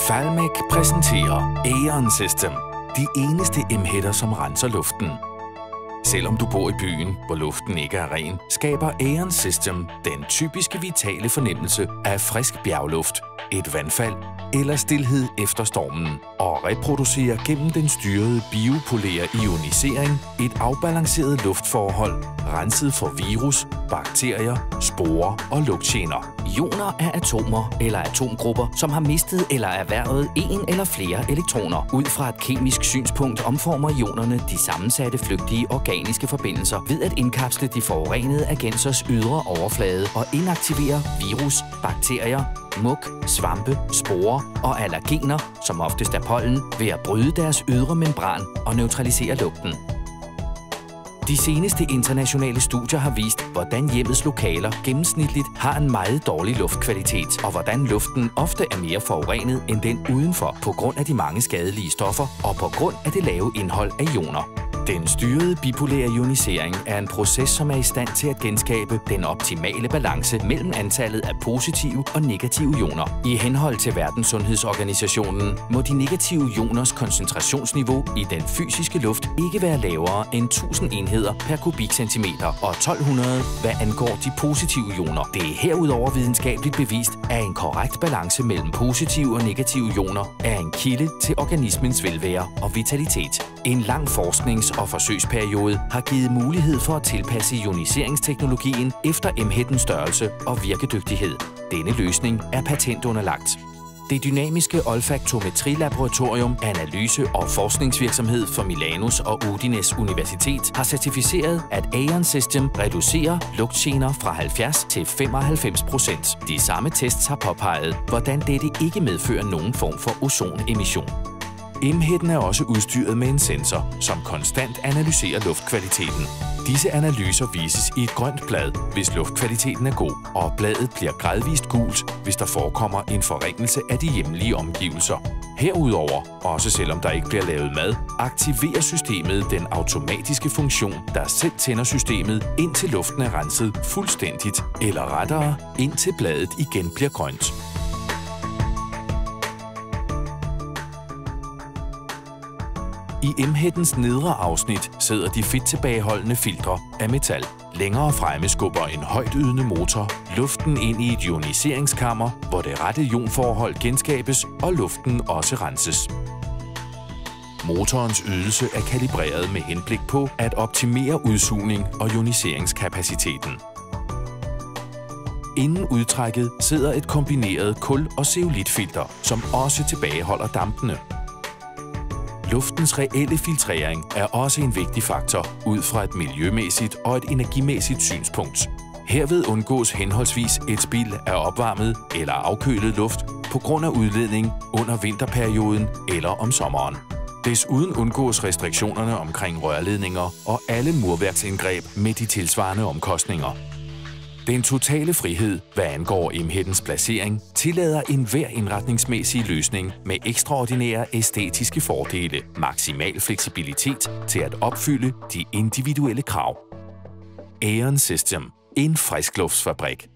Falmec præsenterer Aeon System, de eneste emhætter, som renser luften. Selvom du bor i byen, hvor luften ikke er ren, skaber Aeon System den typiske vitale fornemmelse af frisk bjergluft, et vandfald eller stilhed efter stormen, og reproducerer gennem den styrede biopolær ionisering et afbalanceret luftforhold, renset for virus, bakterier, sporer og lugtgener. Ioner er atomer eller atomgrupper, som har mistet eller erhvervet en eller flere elektroner. Ud fra et kemisk synspunkt omformer ionerne de sammensatte flygtige organiske forbindelser ved at indkapsle de forurenede agensers ydre overflade og inaktivere virus, bakterier, mug, svampe, sporer og allergener, som oftest er pollen, ved at bryde deres ydre membran og neutralisere lugten. De seneste internationale studier har vist, hvordan hjemmets lokaler gennemsnitligt har en meget dårlig luftkvalitet, og hvordan luften ofte er mere forurenet end den udenfor på grund af de mange skadelige stoffer og på grund af det lave indhold af ioner. Den styrede bipolære ionisering er en proces, som er i stand til at genskabe den optimale balance mellem antallet af positive og negative ioner. I henhold til Verdenssundhedsorganisationen må de negative ioners koncentrationsniveau i den fysiske luft ikke være lavere end 1000 enheder per kubikcentimeter og 1200, hvad angår de positive ioner. Det er herudover videnskabeligt bevist, at en korrekt balance mellem positive og negative ioner er en kilde til organismens velvære og vitalitet. En lang forsknings- og forsøgsperiode har givet mulighed for at tilpasse ioniseringsteknologien efter emhættens størrelse og virkedygtighed. Denne løsning er patentunderlagt. Det dynamiske olfaktometrilaboratorium, analyse- og forskningsvirksomhed for Milanos og Udines Universitet har certificeret, at Aeon System reducerer lugtgener fra 70 til 95%. De samme tests har påpeget, hvordan dette ikke medfører nogen form for ozonemission. Emhætten er også udstyret med en sensor, som konstant analyserer luftkvaliteten. Disse analyser vises i et grønt blad, hvis luftkvaliteten er god, og bladet bliver gradvist gult, hvis der forekommer en forringelse af de hjemlige omgivelser. Herudover, også selvom der ikke bliver lavet mad, aktiverer systemet den automatiske funktion, der selv tænder systemet, indtil luften er renset fuldstændigt, eller rettere, indtil bladet igen bliver grønt. I emhættens nedre afsnit sidder de fedttilbageholdende filtre af metal. Længere fremme skubber en højtydende motor luften ind i et ioniseringskammer, hvor det rette ionforhold genskabes og luften også renses. Motorens ydelse er kalibreret med henblik på at optimere udsugning og ioniseringskapaciteten. Inden udtrækket sidder et kombineret kul- og zeolitfilter, som også tilbageholder dampene. Luftens reelle filtrering er også en vigtig faktor ud fra et miljømæssigt og et energimæssigt synspunkt. Herved undgås henholdsvis et spild af opvarmet eller afkølet luft på grund af udledning under vinterperioden eller om sommeren. Desuden undgås restriktionerne omkring rørledninger og alle murværksindgreb med de tilsvarende omkostninger. Den totale frihed, hvad angår emhættens placering, tillader enhver indretningsmæssig løsning med ekstraordinære æstetiske fordele, maksimal fleksibilitet til at opfylde de individuelle krav. Aeon System, en friskluftsfabrik.